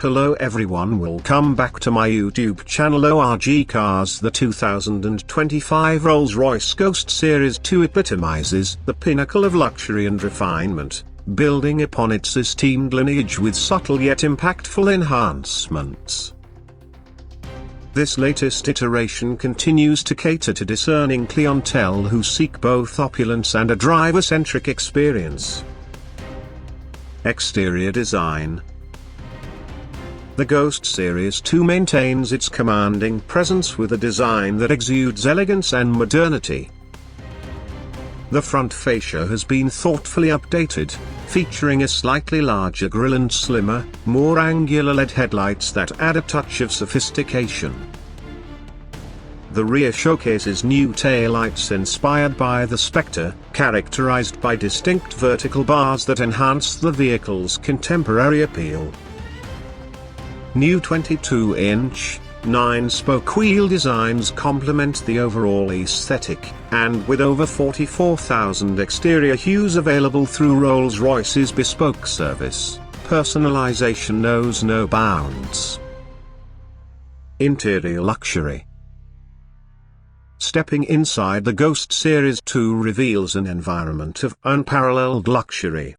Hello everyone, welcome back to my YouTube channel ORG Cars. The 2025 Rolls-Royce Ghost Series 2 epitomizes the pinnacle of luxury and refinement, building upon its esteemed lineage with subtle yet impactful enhancements. This latest iteration continues to cater to discerning clientele who seek both opulence and a driver-centric experience. Exterior design. The Ghost Series 2 maintains its commanding presence with a design that exudes elegance and modernity. The front fascia has been thoughtfully updated, featuring a slightly larger grille and slimmer, more angular LED headlights that add a touch of sophistication. The rear showcases new taillights inspired by the Spectre, characterized by distinct vertical bars that enhance the vehicle's contemporary appeal. New 22-inch, 9-spoke wheel designs complement the overall aesthetic, and with over 44,000 exterior hues available through Rolls-Royce's Bespoke service, personalization knows no bounds. Interior luxury. Stepping inside the Ghost Series 2 reveals an environment of unparalleled luxury.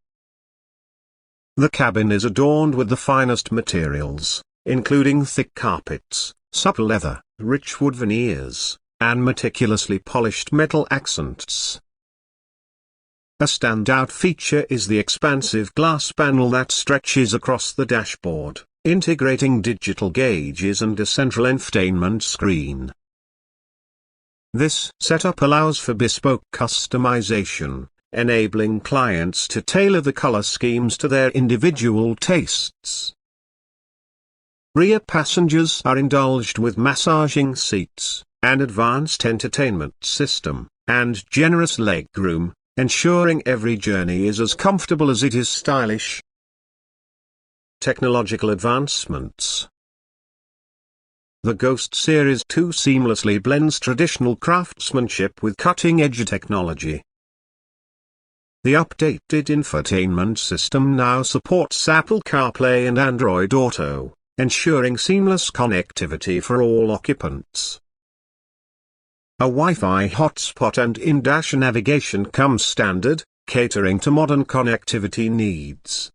The cabin is adorned with the finest materials, including thick carpets, supple leather, rich wood veneers, and meticulously polished metal accents. A standout feature is the expansive glass panel that stretches across the dashboard, integrating digital gauges and a central infotainment screen. This setup allows for bespoke customization, enabling clients to tailor the color schemes to their individual tastes. Rear passengers are indulged with massaging seats, an advanced entertainment system, and generous legroom, ensuring every journey is as comfortable as it is stylish. Technological advancements. The Ghost Series 2 seamlessly blends traditional craftsmanship with cutting-edge technology. The updated infotainment system now supports Apple CarPlay and Android Auto, ensuring seamless connectivity for all occupants. A Wi-Fi hotspot and in-dash navigation come standard, catering to modern connectivity needs.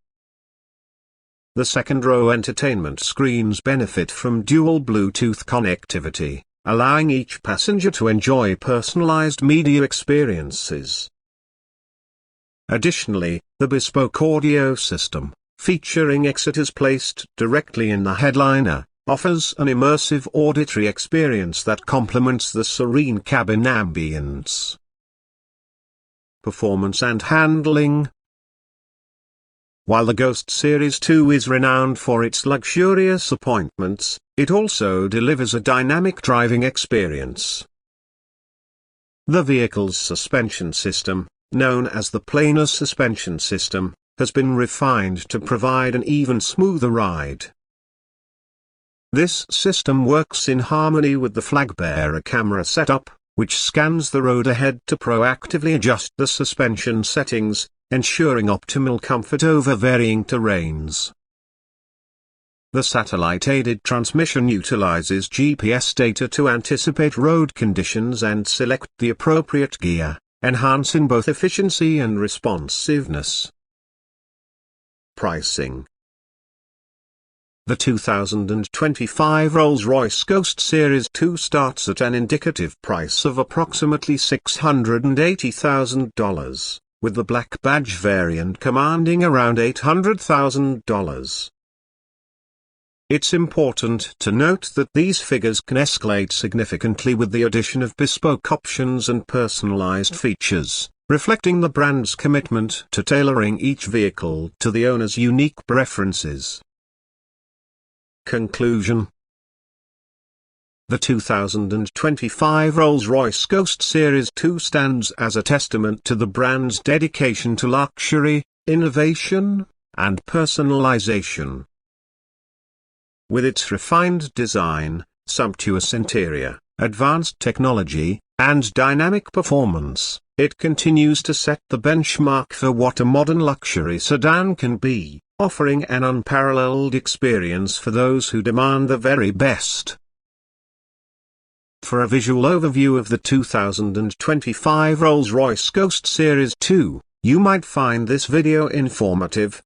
The second-row entertainment screens benefit from dual Bluetooth connectivity, allowing each passenger to enjoy personalized media experiences. Additionally, the Bespoke audio system, featuring Exiters placed directly in the headliner, offers an immersive auditory experience that complements the serene cabin ambience. Performance and handling. While the Ghost Series 2 is renowned for its luxurious appointments, it also delivers a dynamic driving experience. The vehicle's suspension system, known as the planar suspension system, has been refined to provide an even smoother ride. This system works in harmony with the flag-bearer camera setup, which scans the road ahead to proactively adjust the suspension settings, ensuring optimal comfort over varying terrains. The satellite-aided transmission utilizes GPS data to anticipate road conditions and select the appropriate gear, enhancing both efficiency and responsiveness. Pricing. The 2025 Rolls-Royce Ghost Series 2 starts at an indicative price of approximately $680,000, with the black badge variant commanding around $800,000. It's important to note that these figures can escalate significantly with the addition of bespoke options and personalized features, reflecting the brand's commitment to tailoring each vehicle to the owner's unique preferences. Conclusion. The 2025 Rolls-Royce Ghost Series 2 stands as a testament to the brand's dedication to luxury, innovation, and personalization. With its refined design, sumptuous interior, advanced technology, and dynamic performance, it continues to set the benchmark for what a modern luxury sedan can be, offering an unparalleled experience for those who demand the very best. For a visual overview of the 2025 Rolls-Royce Ghost Series 2, you might find this video informative.